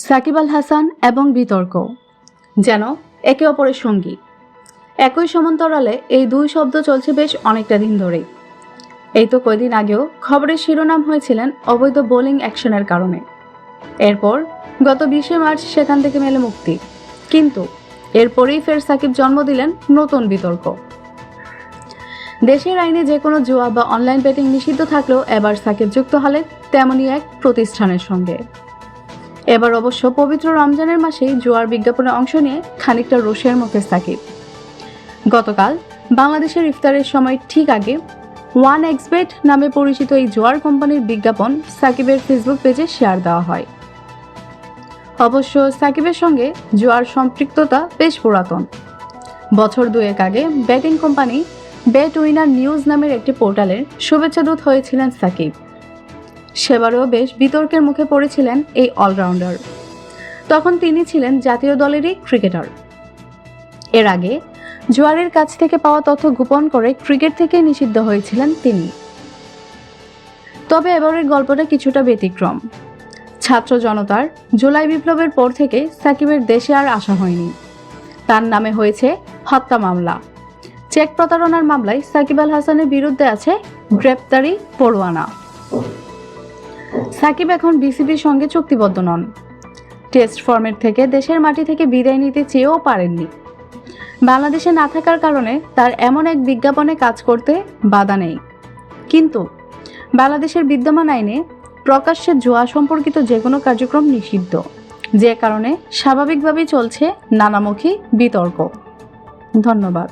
সাকিব আল হাসান এবং বিতর্ক যেন একে অপরের সঙ্গী। একই সমান্তরালে এই দুই শব্দ চলছে বেশ অনেকটা দিন ধরেই। এই তো কয়েকদিন আগেও খবরের শিরোনাম হয়েছিলেন অবৈধ বোলিং অ্যাকশনের কারণে। এরপর গত 20 মার্চ সেখান থেকে মেলে মুক্তি, কিন্তু এরপরেই ফের সাকিব জন্ম দিলেন নতুন বিতর্ক। দেশের আইনে যে কোনো জুয়া বা অনলাইন বেটিং নিষিদ্ধ থাকলেও এবার সাকিব যুক্ত হলেন তেমনই এক প্রতিষ্ঠানের সঙ্গে। এবার অবশ্য পবিত্র রমজানের মাসেই জুয়ার বিজ্ঞাপনে অংশ নিয়ে খানিকটা রোষের মুখে সাকিব। গতকাল বাংলাদেশের ইফতারের সময় ঠিক আগে 1xBet নামে পরিচিত এই জুয়ার কোম্পানির বিজ্ঞাপন সাকিবের ফেসবুক পেজে শেয়ার দেওয়া হয়। অবশ্য সাকিবের সঙ্গে জুয়ার সম্পৃক্ততা বেশ পুরাতন। বছর দুয়েক আগে betting company bet winner news নামের একটি পোর্টালের শুভেচ্ছা দূত হয়েছিলেন সাকিব। সেবারেও বেশ বিতর্কের মুখে পড়েছিলেন এই অলরাউন্ডার। তখন তিনি ছিলেন জাতীয় দলেরই ক্রিকেটার। এর আগে জুয়ারের কাছ থেকে পাওয়া তথ্য গোপন করে ক্রিকেট থেকে নিষিদ্ধ হয়েছিলেন তিনি। তবে এবারের গল্পটা কিছুটা ব্যতিক্রম। ছাত্র জনতার জুলাই বিপ্লবের পর থেকে সাকিবের দেশে আর আসা হয়নি। তার নামে হয়েছে হত্যা মামলা। চেক প্রতারণার মামলায় সাকিব আল হাসানের বিরুদ্ধে আছে গ্রেপ্তারি পরোয়ানা। সাকিব এখন বিসিবির সঙ্গে চুক্তিবদ্ধ নন। টেস্ট ফরম্যাট থেকে দেশের মাটি থেকে বিদায় নিতে চেয়েও পারেননি। বাংলাদেশে না থাকার কারণে তার এমন এক বিজ্ঞাপনে কাজ করতে বাধা নেই, কিন্তু বাংলাদেশের বিদ্যমান আইনে প্রকাশ্যে জুয়া সম্পর্কিত যে কোনো কার্যক্রম নিষিদ্ধ, যে কারণে স্বাভাবিকভাবেই চলছে নানামুখী বিতর্ক। ধন্যবাদ।